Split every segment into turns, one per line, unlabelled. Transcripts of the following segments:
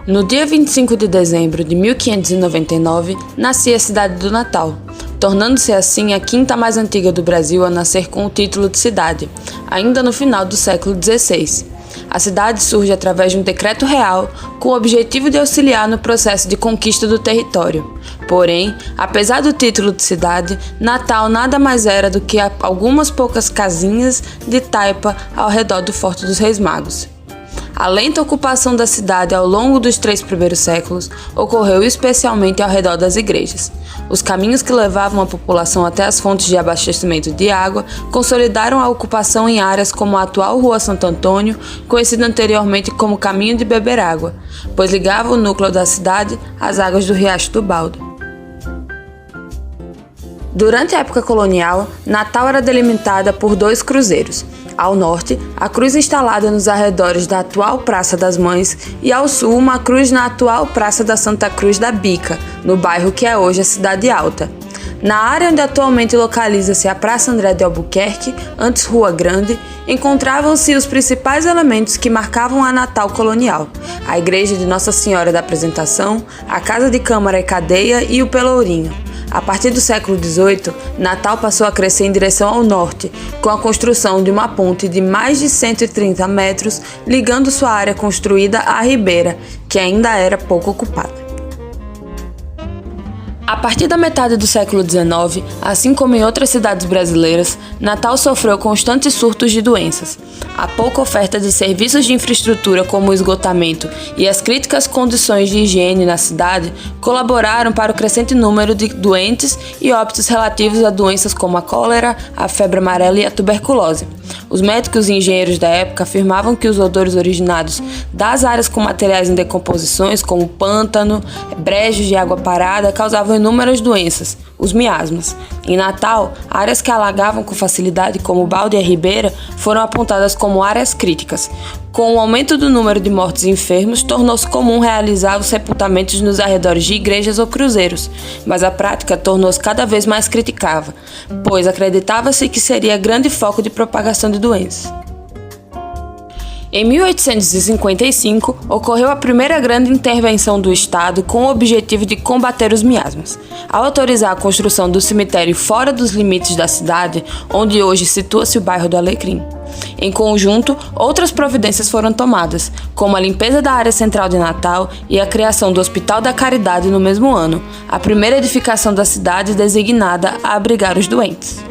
No dia 25 de dezembro de 1599, nascia a cidade do Natal, tornando-se assim a quinta mais antiga do Brasil a nascer com o título de cidade, ainda no final do século XVI. A cidade surge através de um decreto real com o objetivo de auxiliar no processo de conquista do território. Porém, apesar do título de cidade, Natal nada mais era do que algumas poucas casinhas de taipa ao redor do Forte dos Reis Magos. A lenta ocupação da cidade ao longo dos 3 primeiros séculos ocorreu especialmente ao redor das igrejas. Os caminhos que levavam a população até as fontes de abastecimento de água consolidaram a ocupação em áreas como a atual Rua Santo Antônio, conhecida anteriormente como Caminho de Beber Água, pois ligava o núcleo da cidade às águas do Riacho do Baldo. Durante a época colonial, Natal era delimitada por 2 cruzeiros. Ao norte, a cruz instalada nos arredores da atual Praça das Mães, e ao sul, uma cruz na atual Praça da Santa Cruz da Bica, no bairro que é hoje a Cidade Alta. Na área onde atualmente localiza-se a Praça André de Albuquerque, antes Rua Grande, encontravam-se os principais elementos que marcavam a Natal colonial: a Igreja de Nossa Senhora da Apresentação, a Casa de Câmara e Cadeia e o Pelourinho. A partir do século XVIII, Natal passou a crescer em direção ao norte, com a construção de uma ponte de mais de 130 metros ligando sua área construída à Ribeira, que ainda era pouco ocupada. A partir da metade do século XIX, assim como em outras cidades brasileiras, Natal sofreu constantes surtos de doenças. A pouca oferta de serviços de infraestrutura como o esgotamento e as críticas condições de higiene na cidade colaboraram para o crescente número de doentes e óbitos relativos a doenças como a cólera, a febre amarela e a tuberculose. Os médicos e engenheiros da época afirmavam que os odores originados das áreas com materiais em decomposições, como pântano, brejos de água parada, causavam inúmeras doenças, os miasmas. Em Natal, áreas que alagavam com facilidade, como o Baldo e a Ribeira, foram apontadas como áreas críticas. Com o aumento do número de mortos e enfermos, tornou-se comum realizar os sepultamentos nos arredores de igrejas ou cruzeiros, mas a prática tornou-se cada vez mais criticável, pois acreditava-se que seria grande foco de propagação de doenças. Em 1855, ocorreu a primeira grande intervenção do Estado com o objetivo de combater os miasmas. Ao autorizar a construção do cemitério fora dos limites da cidade, onde hoje situa-se o bairro do Alecrim. Em conjunto, outras providências foram tomadas, como a limpeza da área central de Natal e a criação do Hospital da Caridade no mesmo ano, a primeira edificação da cidade designada a abrigar os doentes.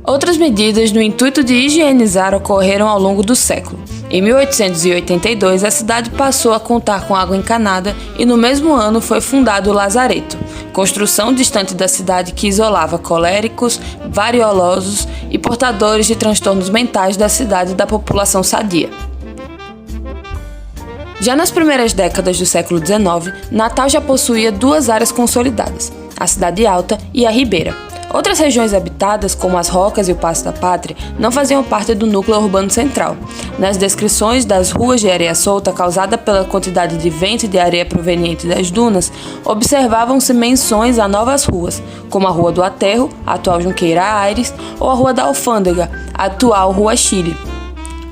Outras medidas no intuito de higienizar ocorreram ao longo do século. Em 1882, a cidade passou a contar com água encanada e no mesmo ano foi fundado o Lazareto, construção distante da cidade que isolava coléricos, variolosos e portadores de transtornos mentais da cidade da população sadia. Já nas primeiras décadas do século XIX, Natal já possuía 2 áreas consolidadas, a Cidade Alta e a Ribeira. Outras regiões habitadas, como as Rocas e o Paço da Pátria, não faziam parte do núcleo urbano central. Nas descrições das ruas de areia solta causada pela quantidade de vento e de areia proveniente das dunas, observavam-se menções a novas ruas, como a Rua do Aterro, a atual Junqueira Aires, ou a Rua da Alfândega, a atual Rua Chile.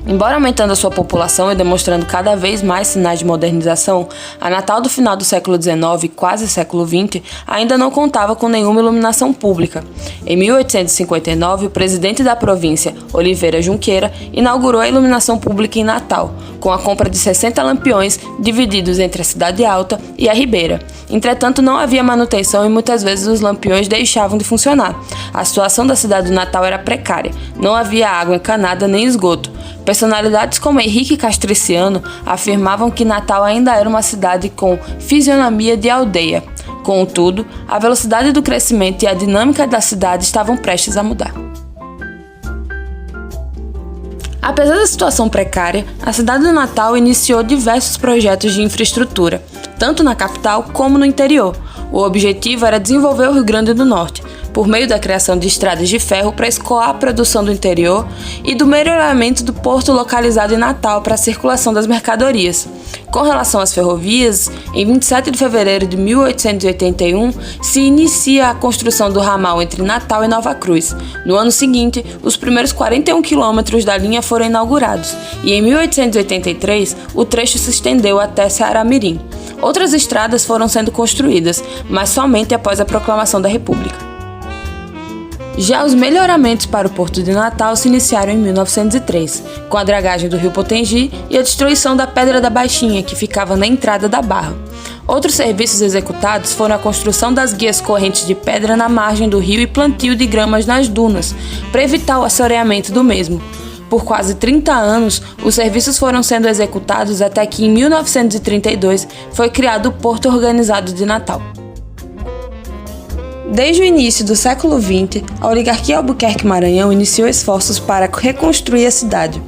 Embora aumentando a sua população e demonstrando cada vez mais sinais de modernização, a Natal do final do século XIX e quase século XX ainda não contava com nenhuma iluminação pública. Em 1859, o presidente da província, Oliveira Junqueira, inaugurou a iluminação pública em Natal, com a compra de 60 lampiões divididos entre a Cidade Alta e a Ribeira. Entretanto, não havia manutenção e muitas vezes os lampiões deixavam de funcionar. A situação da cidade do Natal era precária, não havia água encanada nem esgoto. Personalidades como Henrique Castriciano afirmavam que Natal ainda era uma cidade com fisionomia de aldeia. Contudo, a velocidade do crescimento e a dinâmica da cidade estavam prestes a mudar. Apesar da situação precária, a cidade do Natal iniciou diversos projetos de infraestrutura, tanto na capital como no interior. O objetivo era desenvolver o Rio Grande do Norte, por meio da criação de estradas de ferro para escoar a produção do interior e do melhoramento do porto localizado em Natal para a circulação das mercadorias. Com relação às ferrovias, em 27 de fevereiro de 1881 se inicia a construção do ramal entre Natal e Nova Cruz. No ano seguinte, os primeiros 41 quilômetros da linha foram inaugurados e em 1883 o trecho se estendeu até Ceará-Mirim. Outras estradas foram sendo construídas, mas somente após a proclamação da República. Já os melhoramentos para o Porto de Natal se iniciaram em 1903, com a dragagem do rio Potengi e a destruição da Pedra da Baixinha, que ficava na entrada da barra. Outros serviços executados foram a construção das guias correntes de pedra na margem do rio e plantio de gramas nas dunas, para evitar o assoreamento do mesmo. Por quase 30 anos, os serviços foram sendo executados até que em 1932 foi criado o Porto Organizado de Natal. Desde o início do século XX, a oligarquia Albuquerque-Maranhão iniciou esforços para reconstruir a cidade.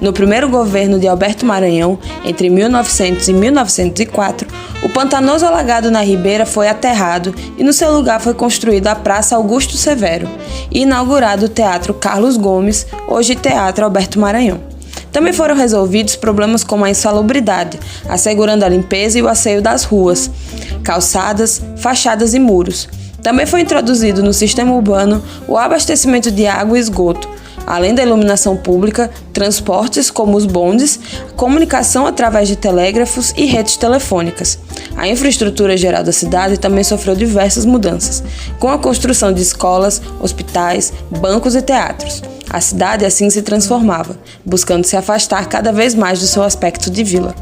No primeiro governo de Alberto Maranhão, entre 1900 e 1904, o pantanoso alagado na Ribeira foi aterrado e no seu lugar foi construída a Praça Augusto Severo e inaugurado o Teatro Carlos Gomes, hoje Teatro Alberto Maranhão. Também foram resolvidos problemas como a insalubridade, assegurando a limpeza e o asseio das ruas, calçadas, fachadas e muros. Também foi introduzido no sistema urbano o abastecimento de água e esgoto, além da iluminação pública, transportes como os bondes, comunicação através de telégrafos e redes telefônicas. A infraestrutura geral da cidade também sofreu diversas mudanças, com a construção de escolas, hospitais, bancos e teatros. A cidade assim se transformava, buscando se afastar cada vez mais do seu aspecto de vila.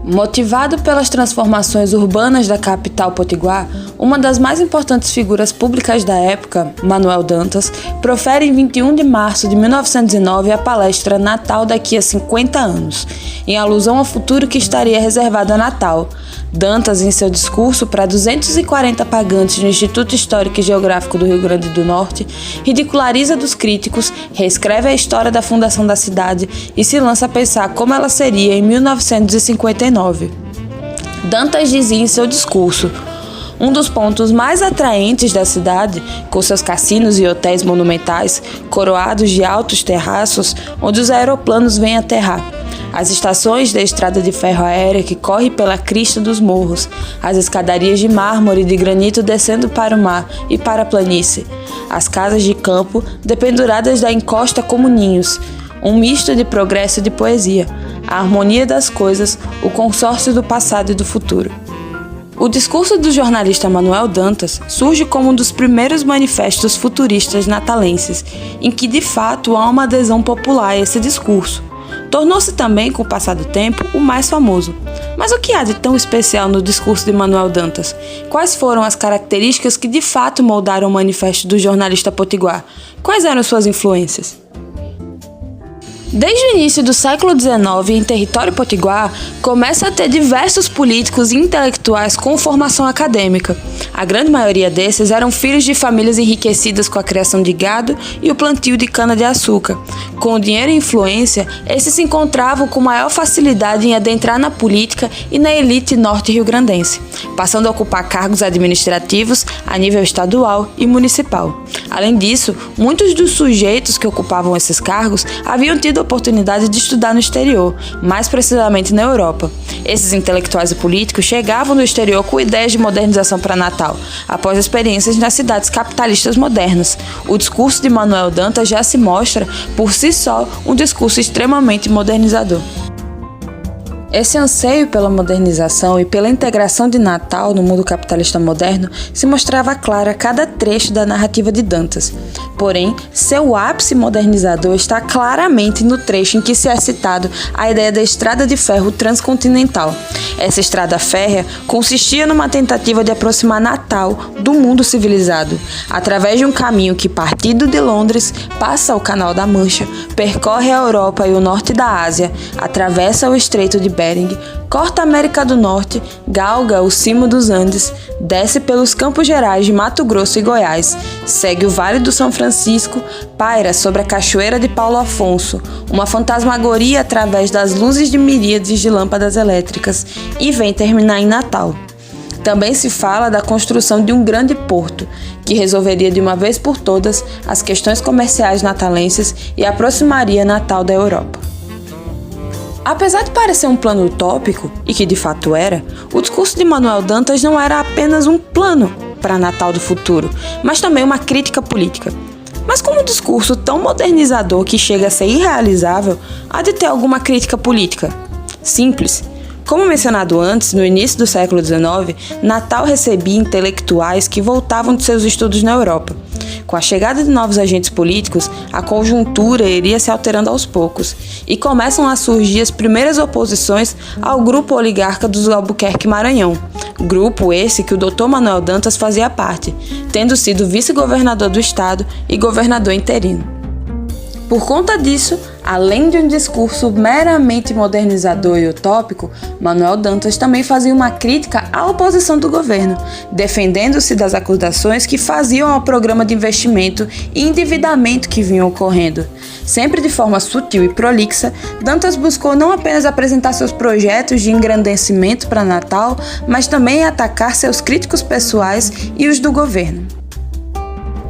Motivado pelas transformações urbanas da capital potiguar, uma das mais importantes figuras públicas da época, Manuel Dantas, profere em 21 de março de 1909 a palestra Natal daqui a 50 anos, em alusão ao futuro que estaria reservado a Natal. Dantas, em seu discurso para 240 pagantes no Instituto Histórico e Geográfico do Rio Grande do Norte, ridiculariza dos críticos, reescreve a história da fundação da cidade e se lança a pensar como ela seria em 1959. Dantas dizia em seu discurso: um dos pontos mais atraentes da cidade, com seus cassinos e hotéis monumentais, coroados de altos terraços, onde os aeroplanos vêm aterrar. As estações da estrada de ferro aérea que corre pela crista dos morros, as escadarias de mármore e de granito descendo para o mar e para a planície, as casas de campo dependuradas da encosta como ninhos, um misto de progresso e de poesia, a harmonia das coisas, o consórcio do passado e do futuro. O discurso do jornalista Manuel Dantas surge como um dos primeiros manifestos futuristas natalenses, em que de fato há uma adesão popular a esse discurso. Tornou-se também, com o passar do tempo, o mais famoso. Mas o que há de tão especial no discurso de Manuel Dantas? Quais foram as características que de fato moldaram o manifesto do jornalista potiguar? Quais eram suas influências? Desde o início do século XIX, em território potiguar, começa a ter diversos políticos e intelectuais com formação acadêmica. A grande maioria desses eram filhos de famílias enriquecidas com a criação de gado e o plantio de cana-de-açúcar. Com o dinheiro e influência, esses se encontravam com maior facilidade em adentrar na política e na elite norte-riograndense, passando a ocupar cargos administrativos a nível estadual e municipal. Além disso, muitos dos sujeitos que ocupavam esses cargos haviam tido a oportunidade de estudar no exterior, mais precisamente na Europa. Esses intelectuais e políticos chegavam no exterior com ideias de modernização para Natal, após experiências nas cidades capitalistas modernas. O discurso de Manuel Dantas já se mostra, por si só, um discurso extremamente modernizador. Esse anseio pela modernização e pela integração de Natal no mundo capitalista moderno se mostrava claro a cada trecho da narrativa de Dantas. Porém, seu ápice modernizador está claramente no trecho em que se é citado a ideia da estrada de ferro transcontinental. Essa estrada férrea consistia numa tentativa de aproximar Natal do mundo civilizado, através de um caminho que, partindo de Londres, passa o Canal da Mancha, percorre a Europa e o norte da Ásia, atravessa o Estreito de Bering, corta a América do Norte, galga o cimo dos Andes, desce pelos Campos Gerais de Mato Grosso e Goiás, segue o Vale do São Francisco, paira sobre a Cachoeira de Paulo Afonso, uma fantasmagoria através das luzes de miríades de lâmpadas elétricas, e vem terminar em Natal. Também se fala da construção de um grande porto, que resolveria de uma vez por todas as questões comerciais natalenses e aproximaria Natal da Europa. Apesar de parecer um plano utópico, e que de fato era, o discurso de Manuel Dantas não era apenas um plano para Natal do futuro, mas também uma crítica política. Mas como um discurso tão modernizador que chega a ser irrealizável, há de ter alguma crítica política? Simples. Como mencionado antes, no início do século XIX, Natal recebia intelectuais que voltavam de seus estudos na Europa. Com a chegada de novos agentes políticos, a conjuntura iria se alterando aos poucos, e começam a surgir as primeiras oposições ao grupo oligarca dos Albuquerque Maranhão, grupo esse que o Dr. Manuel Dantas fazia parte, tendo sido vice-governador do estado e governador interino. Por conta disso, além de um discurso meramente modernizador e utópico, Manuel Dantas também fazia uma crítica à oposição do governo, defendendo-se das acusações que faziam ao programa de investimento e endividamento que vinham ocorrendo. Sempre de forma sutil e prolixa, Dantas buscou não apenas apresentar seus projetos de engrandecimento para Natal, mas também atacar seus críticos pessoais e os do governo.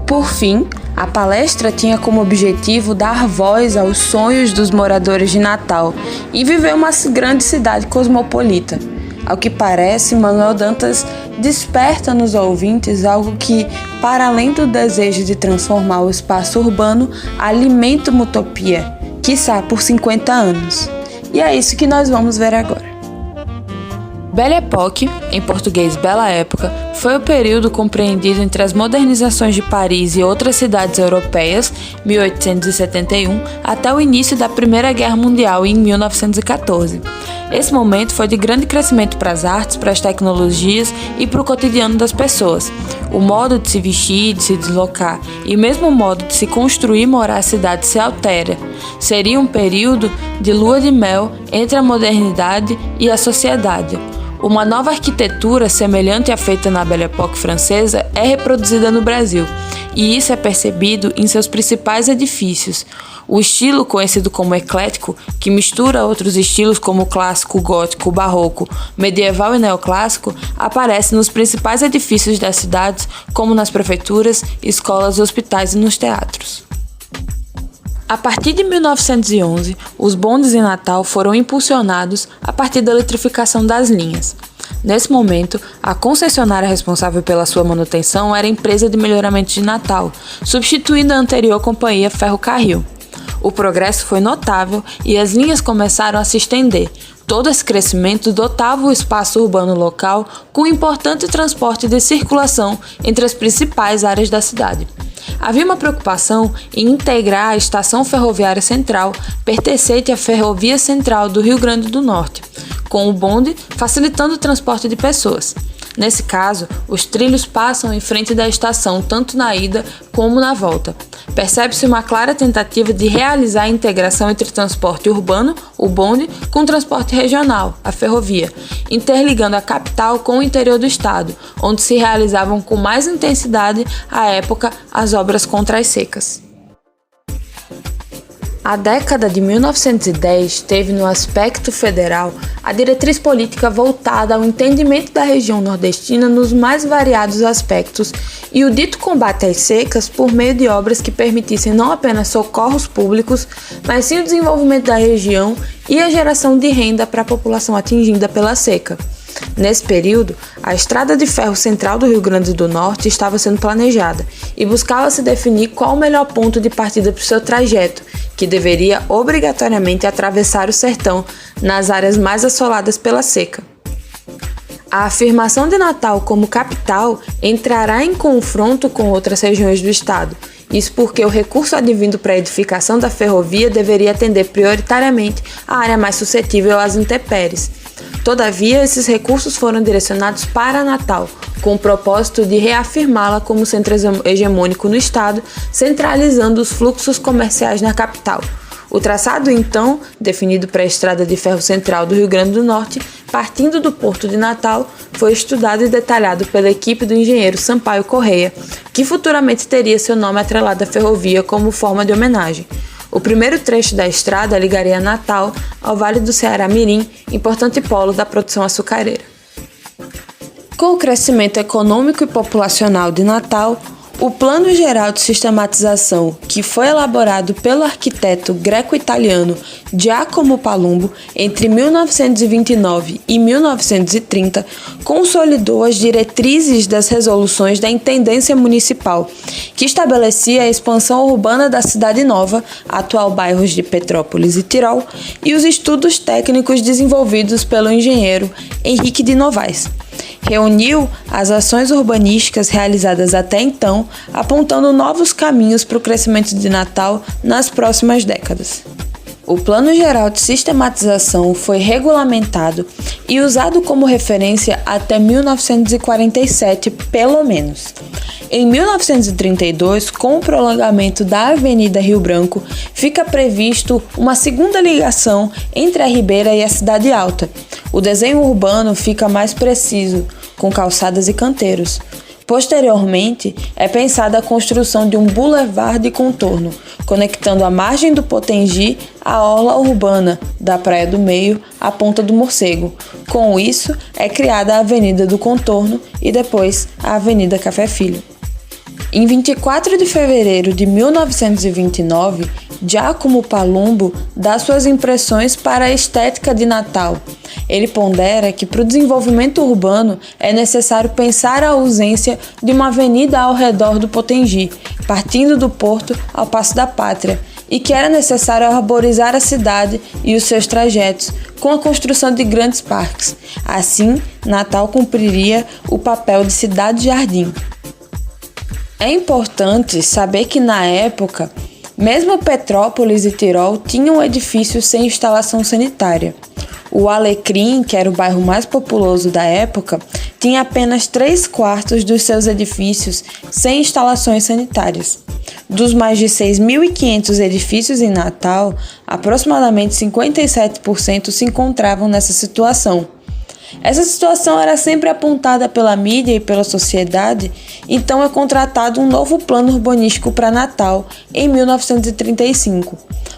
Por fim, a palestra tinha como objetivo dar voz aos sonhos dos moradores de Natal e viver uma grande cidade cosmopolita. Ao que parece, Manuel Dantas desperta nos ouvintes algo que, para além do desejo de transformar o espaço urbano, alimenta uma utopia, quiçá por 50 anos. E é isso que nós vamos ver agora. Belle Époque, em português Bela Época, foi o período compreendido entre as modernizações de Paris e outras cidades europeias, 1871, até o início da Primeira Guerra Mundial, em 1914. Esse momento foi de grande crescimento para as artes, para as tecnologias e para o cotidiano das pessoas. O modo de se vestir, de se deslocar e mesmo o modo de se construir e morar a cidade se altera. Seria um período de lua de mel entre a modernidade e a sociedade. Uma nova arquitetura semelhante à feita na Belle Époque francesa é reproduzida no Brasil, e isso é percebido em seus principais edifícios. O estilo conhecido como eclético, que mistura outros estilos como o clássico, o gótico, o barroco, medieval e neoclássico, aparece nos principais edifícios das cidades, como nas prefeituras, escolas, hospitais e nos teatros. A partir de 1911, os bondes em Natal foram impulsionados a partir da eletrificação das linhas. Nesse momento, a concessionária responsável pela sua manutenção era a Empresa de Melhoramento de Natal, substituindo a anterior companhia Ferrocarril. O progresso foi notável e as linhas começaram a se estender. Todo esse crescimento dotava o espaço urbano local com importante transporte de circulação entre as principais áreas da cidade. Havia uma preocupação em integrar a Estação Ferroviária Central, pertencente à Ferrovia Central do Rio Grande do Norte, com o bonde facilitando o transporte de pessoas. Nesse caso, os trilhos passam em frente da estação tanto na ida como na volta. Percebe-se uma clara tentativa de realizar a integração entre transporte urbano, o bonde, com transporte regional, a ferrovia, interligando a capital com o interior do estado, onde se realizavam com mais intensidade, à época, as obras contra as secas. A década de 1910 teve no aspecto federal a diretriz política voltada ao entendimento da região nordestina nos mais variados aspectos e o dito combate às secas por meio de obras que permitissem não apenas socorros públicos, mas sim o desenvolvimento da região e a geração de renda para a população atingida pela seca. Nesse período, a Estrada de Ferro Central do Rio Grande do Norte estava sendo planejada e buscava-se definir qual o melhor ponto de partida para o seu trajeto, que deveria obrigatoriamente atravessar o sertão nas áreas mais assoladas pela seca. A afirmação de Natal como capital entrará em confronto com outras regiões do estado, isso porque o recurso advindo para a edificação da ferrovia deveria atender prioritariamente à área mais suscetível às intempéries. Todavia, esses recursos foram direcionados para Natal, com o propósito de reafirmá-la como centro hegemônico no estado, centralizando os fluxos comerciais na capital. O traçado, então, definido para a Estrada de Ferro Central do Rio Grande do Norte, partindo do Porto de Natal, foi estudado e detalhado pela equipe do engenheiro Sampaio Correia, que futuramente teria seu nome atrelado à ferrovia como forma de homenagem. O primeiro trecho da estrada ligaria Natal ao Vale do Ceará Mirim, importante polo da produção açucareira. Com o crescimento econômico e populacional de Natal, o Plano Geral de Sistematização, que foi elaborado pelo arquiteto greco-italiano Giacomo Palumbo entre 1929 e 1930, consolidou as diretrizes das resoluções da Intendência Municipal, que estabelecia a expansão urbana da Cidade Nova, atual bairros de Petrópolis e Tirol, e os estudos técnicos desenvolvidos pelo engenheiro Henrique de Novaes. Reuniu as ações urbanísticas realizadas até então, apontando novos caminhos para o crescimento de Natal nas próximas décadas. O Plano Geral de Sistematização foi regulamentado e usado como referência até 1947, pelo menos. Em 1932, com o prolongamento da Avenida Rio Branco, fica previsto uma segunda ligação entre a Ribeira e a Cidade Alta. O desenho urbano fica mais preciso, com calçadas e canteiros. Posteriormente, é pensada a construção de um bulevar de contorno, conectando a margem do Potengi à orla urbana da Praia do Meio à Ponta do Morcego. Com isso, é criada a Avenida do Contorno e depois a Avenida Café Filho. Em 24 de fevereiro de 1929, Giacomo Palumbo dá suas impressões para a estética de Natal. Ele pondera que para o desenvolvimento urbano é necessário pensar a ausência de uma avenida ao redor do Potengi, partindo do porto ao Paço da Pátria, e que era necessário arborizar a cidade e os seus trajetos com a construção de grandes parques. Assim, Natal cumpriria o papel de cidade-jardim. É importante saber que, na época, mesmo Petrópolis e Tirol tinham edifícios sem instalação sanitária. O Alecrim, que era o bairro mais populoso da época, tinha apenas 3/4 dos seus edifícios sem instalações sanitárias. Dos mais de 6.500 edifícios em Natal, aproximadamente 57% se encontravam nessa situação. Essa situação era sempre apontada pela mídia e pela sociedade, então é contratado um novo plano urbanístico para Natal em 1935.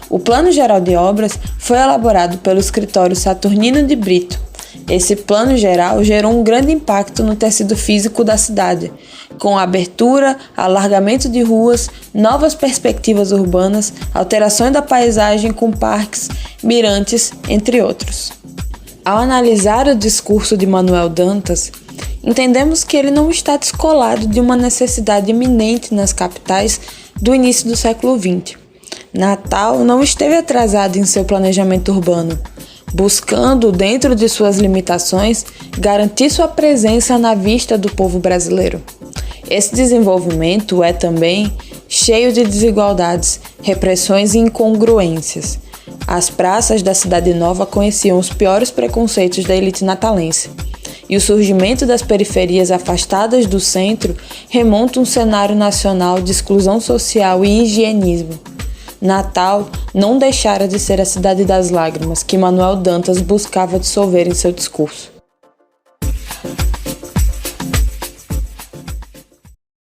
O Plano Geral de Obras foi elaborado pelo escritório Saturnino de Brito. Esse plano geral gerou um grande impacto no tecido físico da cidade, com abertura, alargamento de ruas, novas perspectivas urbanas, alterações da paisagem com parques, mirantes, entre outros. Ao analisar o discurso de Manuel Dantas, entendemos que ele não está descolado de uma necessidade iminente nas capitais do início do século XX. Natal não esteve atrasado em seu planejamento urbano, buscando, dentro de suas limitações, garantir sua presença na vista do povo brasileiro. Esse desenvolvimento é também cheio de desigualdades, repressões e incongruências. As praças da Cidade Nova conheciam os piores preconceitos da elite natalense, e o surgimento das periferias afastadas do centro remonta um cenário nacional de exclusão social e higienismo. Natal não deixara de ser a cidade das lágrimas que Manuel Dantas buscava dissolver em seu discurso.